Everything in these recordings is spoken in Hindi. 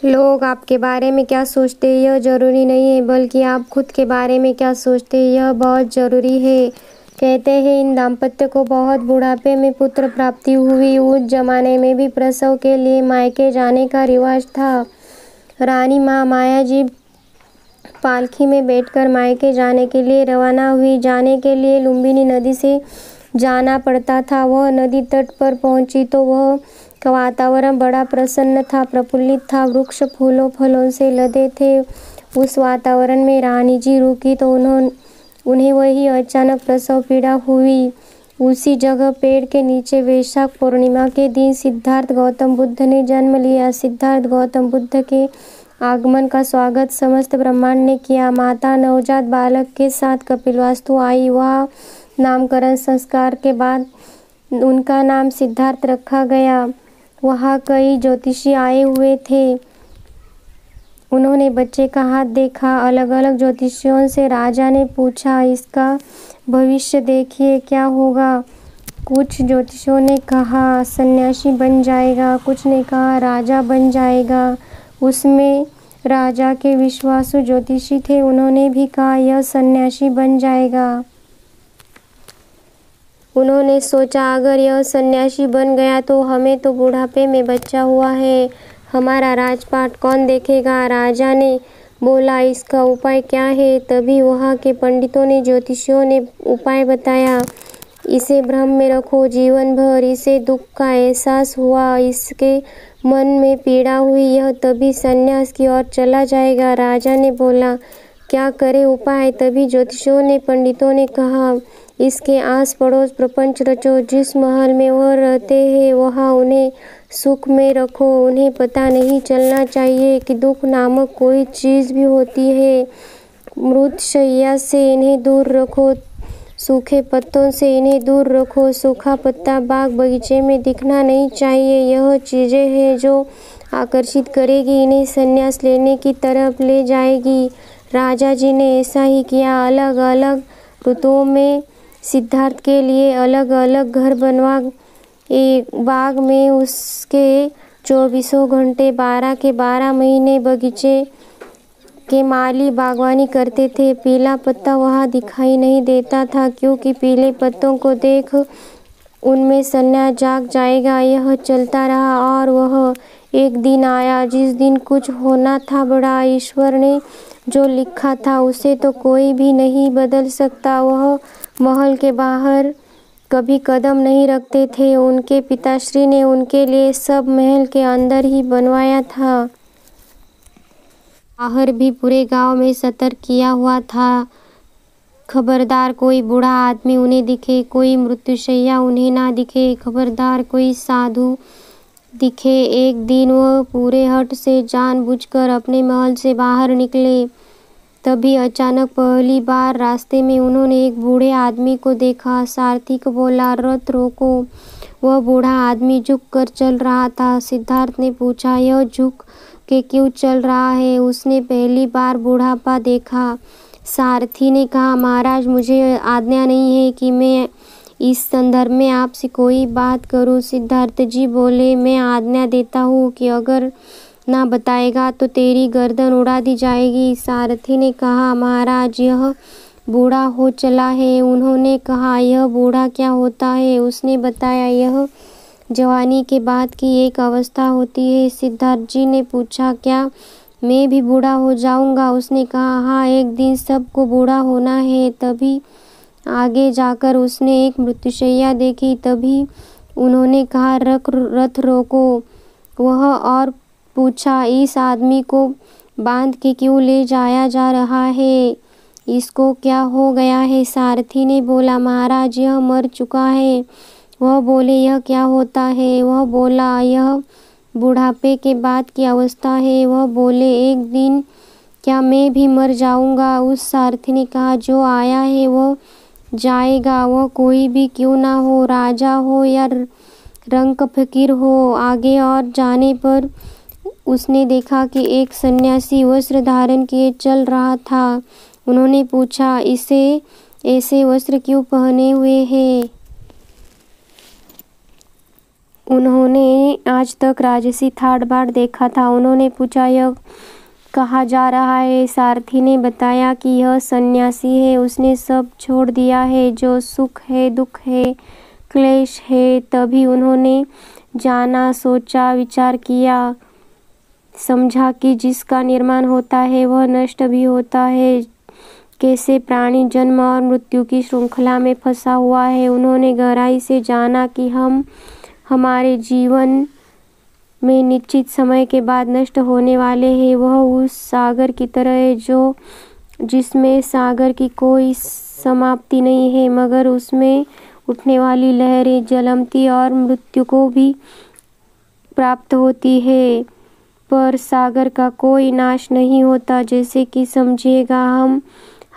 लोग आपके बारे में क्या सोचते हैं यह जरूरी नहीं है, बल्कि आप खुद के बारे में क्या सोचते हैं यह बहुत जरूरी है। कहते हैं इन दाम्पत्य को बहुत बुढ़ापे में पुत्र प्राप्ति हुई। उस जमाने में भी प्रसव के लिए मायके जाने का रिवाज था। रानी माँ माया जी पालकी में बैठकर मायके जाने के लिए रवाना हुई। जाने के लिए लुम्बिनी नदी से जाना पड़ता था। वह नदी तट पर पहुंची तो वह का वातावरण बड़ा प्रसन्न था, प्रफुल्लित था। वृक्ष फूलों फलों से लदे थे। उस वातावरण में रानी जी रुकी तो उन्हें वही अचानक प्रसव पीड़ा हुई। उसी जगह पेड़ के नीचे वैशाख पूर्णिमा के दिन सिद्धार्थ गौतम बुद्ध ने जन्म लिया। सिद्धार्थ गौतम बुद्ध के आगमन का स्वागत समस्त ब्रह्मांड ने किया। माता नवजात बालक के साथ कपिलवास्तु आई। वह नामकरण संस्कार के बाद उनका नाम सिद्धार्थ रखा गया। वहाँ कई ज्योतिषी आए हुए थे। उन्होंने बच्चे का हाथ देखा। अलग अलग ज्योतिषियों से राजा ने पूछा, इसका भविष्य देखिए क्या होगा। कुछ ज्योतिषियों ने कहा सन्यासी बन जाएगा, कुछ ने कहा राजा बन जाएगा। उसमें राजा के विश्वासु ज्योतिषी थे, उन्होंने भी कहा यह सन्यासी बन जाएगा। उन्होंने सोचा अगर यह सन्यासी बन गया तो हमें तो बुढ़ापे में बच्चा हुआ है, हमारा राजपाट कौन देखेगा। राजा ने बोला इसका उपाय क्या है। तभी वहाँ के पंडितों ने ज्योतिषियों ने उपाय बताया। इसे भ्रम में रखो, जीवन भर इसे दुख का एहसास हुआ, इसके मन में पीड़ा हुई, यह तभी संन्यास की ओर चला जाएगा। राजा ने बोला क्या करे उपाय। तभी ज्योतिषियों ने पंडितों ने कहा इसके आस पड़ोस प्रपंच रचो। जिस महल में वह रहते हैं वहाँ उन्हें सुख में रखो। उन्हें पता नहीं चलना चाहिए कि दुख नामक कोई चीज़ भी होती है। मृत शैया से इन्हें दूर रखो, सूखे पत्तों से इन्हें दूर रखो। सूखा पत्ता बाग बगीचे में दिखना नहीं चाहिए। यह चीज़ें हैं जो आकर्षित करेगी, इन्हें संन्यास लेने की तरफ ले जाएगी। राजा जी ने ऐसा ही किया। अलग अलग ऋतुओं में सिद्धार्थ के लिए अलग अलग घर बनवा। एक बाग में उसके 24 घंटे 12 के 12 महीने बगीचे के माली बागवानी करते थे। पीला पत्ता वहाँ दिखाई नहीं देता था, क्योंकि पीले पत्तों को देख उनमें संन्यास जाग जाएगा। यह चलता रहा और वह एक दिन आया जिस दिन कुछ होना था। बड़ा ईश्वर ने जो लिखा था उसे तो कोई भी नहीं बदल सकता। वह महल के बाहर कभी कदम नहीं रखते थे। उनके पिताश्री ने उनके लिए सब महल के अंदर ही बनवाया था। बाहर भी पूरे गांव में सतर्क किया हुआ था, खबरदार कोई बूढ़ा आदमी उन्हें दिखे, कोई मृत्युशैया उन्हें ना दिखे, खबरदार कोई साधु दिखे। एक दिन वह पूरे हट से जानबूझकर अपने महल से बाहर निकले। तभी अचानक पहली बार रास्ते में उन्होंने एक बूढ़े आदमी को देखा। सारथी को बोला रथ रोको। वह बूढ़ा आदमी झुक कर चल रहा था। सिद्धार्थ ने पूछा यह झुक के क्यों चल रहा है। उसने पहली बार बूढ़ापा देखा। सारथी ने कहा महाराज मुझे आज्ञा नहीं है कि मैं इस संदर्भ में आपसे कोई बात करूं। सिद्धार्थ जी बोले मैं आज्ञा देता हूँ कि अगर ना बताएगा तो तेरी गर्दन उड़ा दी जाएगी। सारथी ने कहा महाराज यह बूढ़ा हो चला है। उन्होंने कहा यह बूढ़ा क्या होता है। उसने बताया यह जवानी के बाद की एक अवस्था होती है। सिद्धार्थ जी ने पूछा क्या मैं भी बूढ़ा हो जाऊंगा। उसने कहा हाँ एक दिन सबको बूढ़ा होना है। तभी आगे जाकर उसने एक मृत्युशैया देखी। तभी उन्होंने कहा रथ रोको। वह और पूछा इस आदमी को बांध के क्यों ले जाया जा रहा है, इसको क्या हो गया है। सारथी ने बोला महाराज यह मर चुका है। वह बोले यह क्या होता है। वह बोला यह बुढ़ापे के बाद की अवस्था है। वह बोले एक दिन क्या मैं भी मर जाऊंगा। उस सारथी ने कहा जो आया है वह जाएगा, वह कोई भी क्यों ना हो, राजा हो या रंग फकीर हो। आगे और जाने पर उसने देखा कि एक सन्यासी वस्त्र धारण किए चल रहा था। उन्होंने पूछा इसे ऐसे वस्त्र क्यों पहने हुए है। उन्होंने आज तक राजसी ठाट बाट देखा था। उन्होंने पूछा, यह कहा जा रहा है? सारथी ने बताया कि यह सन्यासी है, उसने सब छोड़ दिया है, जो सुख है, दुख है, क्लेश है। तभी उन्होंने जाना, सोचा, विचार किया, समझा कि जिसका निर्माण होता है वह नष्ट भी होता है। कैसे प्राणी जन्म और मृत्यु की श्रृंखला में फंसा हुआ है। उन्होंने गहराई से जाना कि हम हमारे जीवन में निश्चित समय के बाद नष्ट होने वाले हैं। वह उस सागर की तरह है जिसमें सागर की कोई समाप्ति नहीं है, मगर उसमें उठने वाली लहरें जलमती और मृत्यु को भी प्राप्त होती है, पर सागर का कोई नाश नहीं होता। जैसे कि समझिएगा,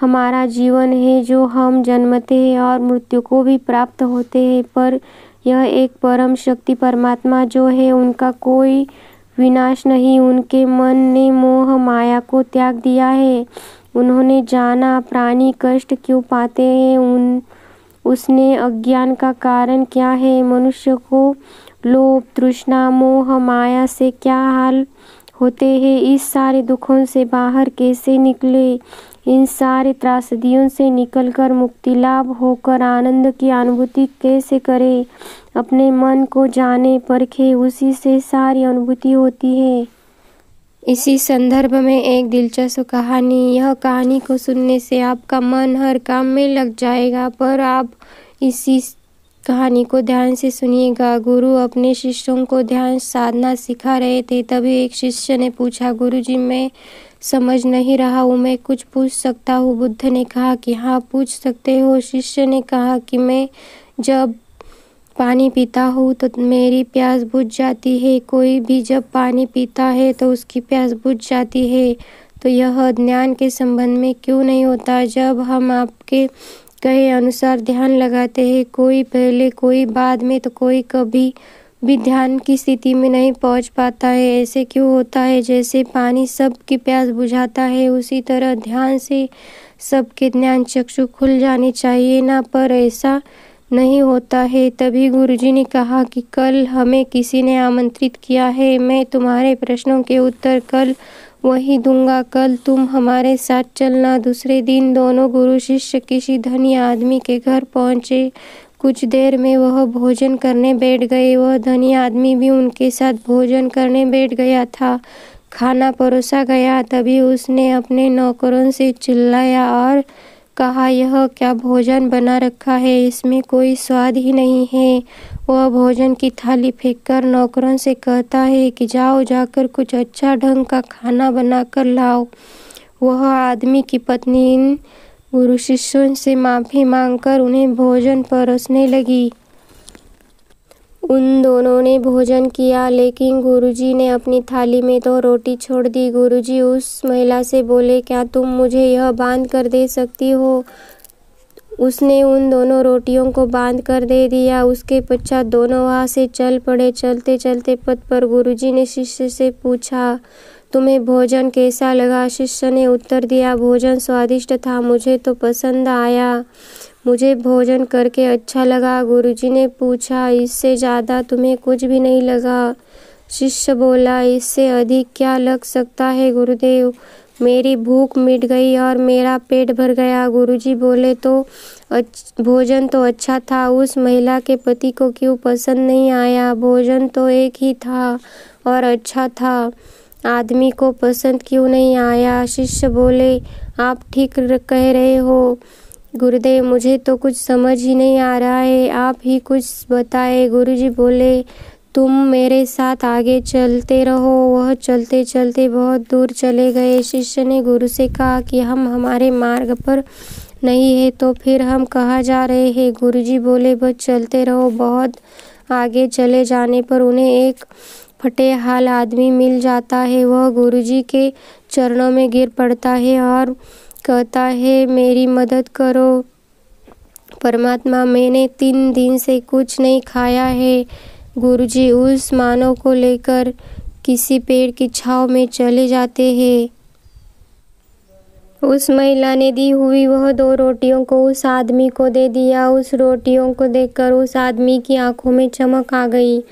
हमारा जीवन है जो हम जन्मते हैं और मृत्यु को भी प्राप्त होते हैं, पर यह एक परम शक्ति परमात्मा जो है, उनका कोई विनाश नहीं। उनके मन ने मोह माया को त्याग दिया है। उन्होंने जाना प्राणी कष्ट क्यों पाते हैं, उसने अज्ञान का कारण क्या है, मनुष्य को लोभ तृष्णा मोह माया से क्या हाल होते हैं, इस सारे दुखों से बाहर कैसे निकले, इन सारे त्रासदियों से निकलकर मुक्ति लाभ होकर आनंद की अनुभूति कैसे करे। अपने मन को जाने परखे, उसी से सारी अनुभूति होती है। इसी संदर्भ में एक दिलचस्प कहानी। यह कहानी को सुनने से आपका मन हर काम में लग जाएगा, पर आप इसी कहानी को ध्यान से सुनिएगा। गुरु अपने शिष्यों को ध्यान साधना सिखा रहे थे। तभी एक शिष्य ने पूछा, गुरुजी मैं समझ नहीं रहा हूँ, मैं कुछ पूछ सकता हूँ? बुद्ध ने कहा कि हाँ पूछ सकते हो। शिष्य ने कहा कि मैं जब पानी पीता हूँ तो मेरी प्यास बुझ जाती है, कोई भी जब पानी पीता है तो उसकी प्यास बुझ जाती है, तो यह ज्ञान के संबंध में क्यों नहीं होता? जब हम आपके कहे अनुसार ध्यान लगाते हैं, कोई पहले कोई बाद में, तो कोई कभी भी ध्यान की स्थिति में नहीं पहुंच पाता है। ऐसे क्यों होता है? जैसे पानी सबकी प्यास बुझाता है, उसी तरह ध्यान से सबके ज्ञान चक्षु खुल जाने चाहिए ना, पर ऐसा नहीं होता है। तभी गुरुजी ने कहा कि कल हमें किसी ने आमंत्रित किया है, मैं तुम्हारे प्रश्नों के उत्तर कल वही दूंगा, कल तुम हमारे साथ चलना। दूसरे दिन दोनों गुरु शिष्य किसी धनी आदमी के घर पहुंचे। कुछ देर में वह भोजन करने बैठ गए। वह धनी आदमी भी उनके साथ भोजन करने बैठ गया था। खाना परोसा गया, तभी उसने अपने नौकरों से चिल्लाया और कहा, यह क्या भोजन बना रखा है, इसमें कोई स्वाद ही नहीं है। वह भोजन की थाली फेंककर नौकरों से कहता है कि जाओ जाकर कुछ अच्छा ढंग का खाना बना कर लाओ। वह आदमी की पत्नी इन गुरु शिष्यों से माफ़ी मांगकर उन्हें भोजन परोसने लगी। उन दोनों ने भोजन किया, लेकिन गुरुजी ने अपनी थाली में तो रोटी छोड़ दी। गुरुजी उस महिला से बोले, क्या तुम मुझे यह बांध कर दे सकती हो? उसने उन दोनों रोटियों को बांध कर दे दिया। उसके पश्चात दोनों वहाँ से चल पड़े। चलते चलते पथ पर गुरुजी ने शिष्य से पूछा, तुम्हें भोजन कैसा लगा? शिष्य ने उत्तर दिया, भोजन स्वादिष्ट था, मुझे तो पसंद आया, मुझे भोजन करके अच्छा लगा। गुरुजी ने पूछा, इससे ज़्यादा तुम्हें कुछ भी नहीं लगा? शिष्य बोला, इससे अधिक क्या लग सकता है गुरुदेव, मेरी भूख मिट गई और मेरा पेट भर गया। गुरुजी बोले, तो भोजन तो अच्छा था, उस महिला के पति को क्यों पसंद नहीं आया? भोजन तो एक ही था और अच्छा था, आदमी को पसंद क्यों नहीं आया? शिष्य बोले, आप ठीक कह रहे हो गुरुदेव, मुझे तो कुछ समझ ही नहीं आ रहा है, आप ही कुछ बताए। गुरुजी बोले, तुम मेरे साथ आगे चलते रहो। वह चलते चलते बहुत दूर चले गए। शिष्य ने गुरु से कहा कि हम हमारे मार्ग पर नहीं है, तो फिर हम कहाँ जा रहे हैं? गुरुजी बोले, बस चलते रहो। बहुत आगे चले जाने पर उन्हें एक फटे हाल आदमी मिल जाता है। वह गुरुजी के चरणों में गिर पड़ता है और कहता है, मेरी मदद करो परमात्मा, मैंने 3 दिन से कुछ नहीं खाया है। गुरुजी उस मानव को लेकर किसी पेड़ की छांव में चले जाते हैं। उस महिला ने दी हुई वह 2 रोटियों को उस आदमी को दे दिया। उस रोटियों को देखकर उस आदमी की आंखों में चमक आ गई।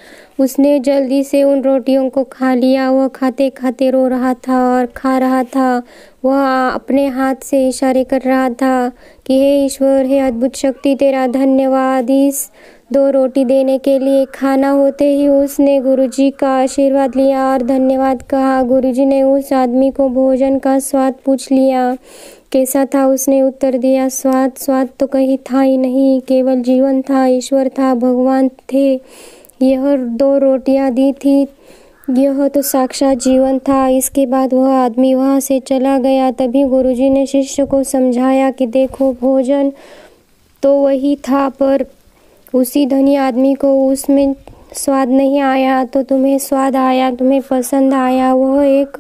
उसने जल्दी से उन रोटियों को खा लिया। वह खाते खाते रो रहा था और खा रहा था। वह अपने हाथ से इशारे कर रहा था कि हे ईश्वर, हे अद्भुत शक्ति, तेरा धन्यवाद इस 2 रोटी देने के लिए। खाना होते ही उसने गुरुजी का आशीर्वाद लिया और धन्यवाद कहा। गुरुजी ने उस आदमी को भोजन का स्वाद पूछ लिया, कैसा था? उसने उत्तर दिया, स्वाद तो कहीं था ही नहीं, केवल जीवन था, ईश्वर था, भगवान थे। यह 2 रोटियां दी थी, यह तो साक्षात जीवन था। इसके बाद वह आदमी वहां से चला गया। तभी गुरुजी ने शिष्य को समझाया कि देखो, भोजन तो वही था, पर उसी धनी आदमी को उसमें स्वाद नहीं आया, तो तुम्हें स्वाद आया, तुम्हें पसंद आया। वह एक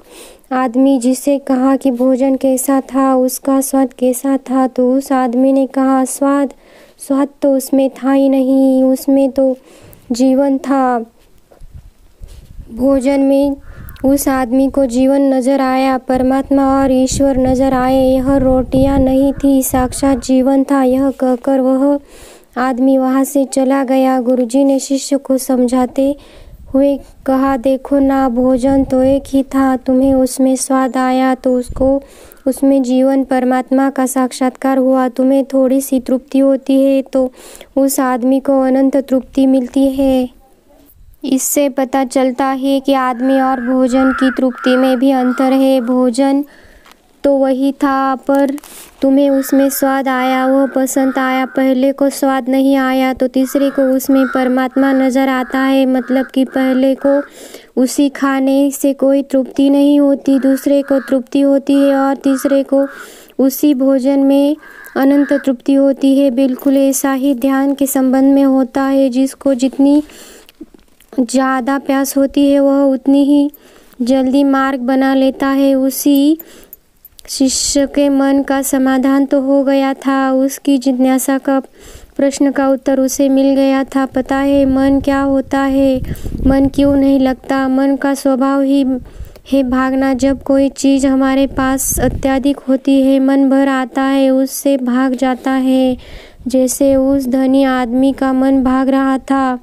आदमी जिसे कहा कि भोजन कैसा था, उसका स्वाद कैसा था, तो उस आदमी ने कहा स्वाद तो उसमें था ही नहीं, उसमें तो जीवन था। भोजन में उस आदमी को जीवन नजर आया, परमात्मा और ईश्वर नजर आए। यह रोटियां नहीं थी, साक्षात जीवन था। यह कहकर वह आदमी वहां से चला गया। गुरुजी ने शिष्य को समझाते हुए कहा, देखो ना, भोजन तो एक ही था, तुम्हें उसमें स्वाद आया तो उसमें जीवन परमात्मा का साक्षात्कार हुआ। तुम्हें थोड़ी सी तृप्ति होती है तो उस आदमी को अनंत तृप्ति मिलती है। इससे पता चलता है कि आदमी और भोजन की तृप्ति में भी अंतर है। भोजन तो वही था, पर तुम्हें उसमें स्वाद आया, वह पसंद आया। पहले को स्वाद नहीं आया तो तीसरे को उसमें परमात्मा नजर आता है। मतलब कि पहले को उसी खाने से कोई तृप्ति नहीं होती, दूसरे को तृप्ति होती है और तीसरे को उसी भोजन में अनंत तृप्ति होती है। बिल्कुल ऐसा ही ध्यान के संबंध में होता है। जिसको जितनी ज़्यादा प्यास होती है वह उतनी ही जल्दी मार्ग बना लेता है। उसी शिष्य के मन का समाधान तो हो गया था, उसकी जिज्ञासा का प्रश्न का उत्तर उसे मिल गया था। पता है मन क्या होता है, मन क्यों नहीं लगता? मन का स्वभाव ही है भागना। जब कोई चीज़ हमारे पास अत्यधिक होती है, मन भर आता है, उससे भाग जाता है। जैसे उस धनी आदमी का मन भाग रहा था।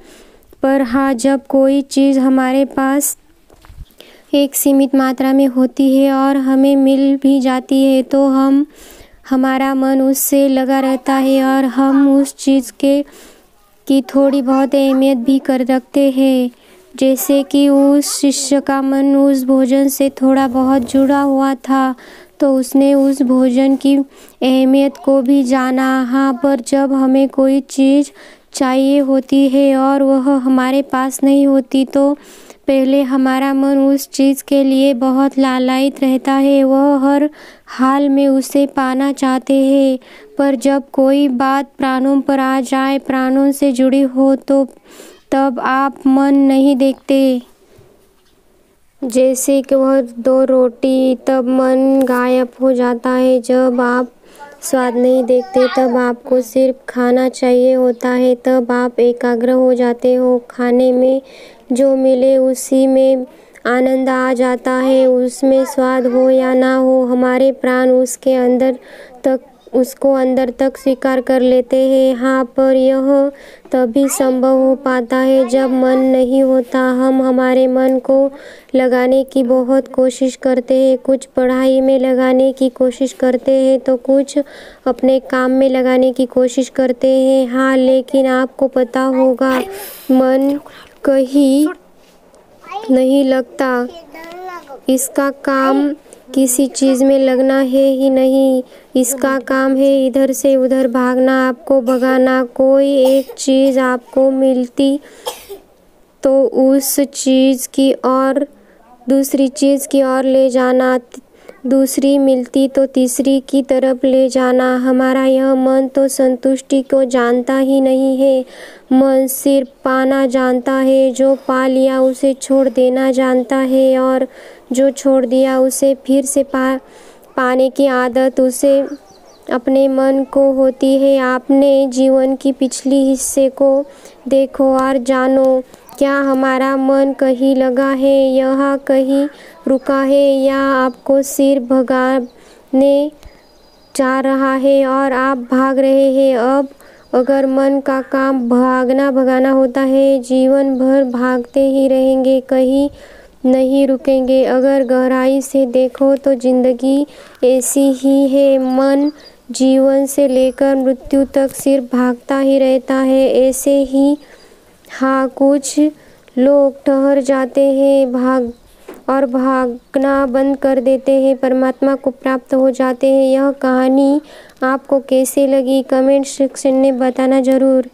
पर हाँ, जब कोई चीज़ हमारे पास एक सीमित मात्रा में होती है और हमें मिल भी जाती है तो हमारा मन उससे लगा रहता है और हम उस चीज़ की थोड़ी बहुत अहमियत भी कर रखते हैं। जैसे कि उस शिष्य का मन उस भोजन से थोड़ा बहुत जुड़ा हुआ था तो उसने उस भोजन की अहमियत को भी जाना। हाँ, पर जब हमें कोई चीज़ चाहिए होती है और वह हमारे पास नहीं होती तो पहले हमारा मन उस चीज़ के लिए बहुत लालायित रहता है, वह हर हाल में उसे पाना चाहते हैं। पर जब कोई बात प्राणों पर आ जाए, प्राणों से जुड़ी हो, तो तब आप मन नहीं देखते। जैसे कि वह 2 रोटी, तब मन गायब हो जाता है। जब आप स्वाद नहीं देखते तब आपको सिर्फ खाना चाहिए होता है, तब आप एकाग्र हो जाते हो। खाने में जो मिले उसी में आनंद आ जाता है, उसमें स्वाद हो या ना हो, हमारे प्राण उसको अंदर तक स्वीकार कर लेते हैं। हाँ, पर यह तभी संभव हो पाता है जब मन नहीं होता। हम हमारे मन को लगाने की बहुत कोशिश करते हैं, कुछ पढ़ाई में लगाने की कोशिश करते हैं तो कुछ अपने काम में लगाने की कोशिश करते हैं। हाँ, लेकिन आपको पता होगा मन कहीं नहीं लगता। इसका काम किसी चीज़ में लगना है ही नहीं, इसका काम है इधर से उधर भागना, आपको भगाना। कोई एक चीज़ आपको मिलती तो उस चीज़ की और दूसरी चीज़ की ओर ले जाना, दूसरी मिलती तो तीसरी की तरफ ले जाना। हमारा यह मन तो संतुष्टि को जानता ही नहीं है। मन सिर्फ पाना जानता है। जो पा लिया उसे छोड़ देना जानता है और जो छोड़ दिया उसे फिर से पाने की आदत उसे अपने मन को होती है। आपने जीवन की पिछली हिस्से को देखो और जानो, क्या हमारा मन कहीं लगा है, यहाँ कहीं रुका है, या आपको सिर्फ भगाने जा रहा है और आप भाग रहे हैं। अब अगर मन का काम भागना भगाना होता है, जीवन भर भागते ही रहेंगे, कहीं नहीं रुकेंगे। अगर गहराई से देखो तो जिंदगी ऐसी ही है। मन जीवन से लेकर मृत्यु तक सिर्फ भागता ही रहता है। ऐसे ही हाँ, कुछ लोग ठहर जाते हैं भागना बंद कर देते हैं, परमात्मा को प्राप्त हो जाते हैं। यह कहानी आपको कैसी लगी कमेंट सेक्शन में बताना ज़रूर।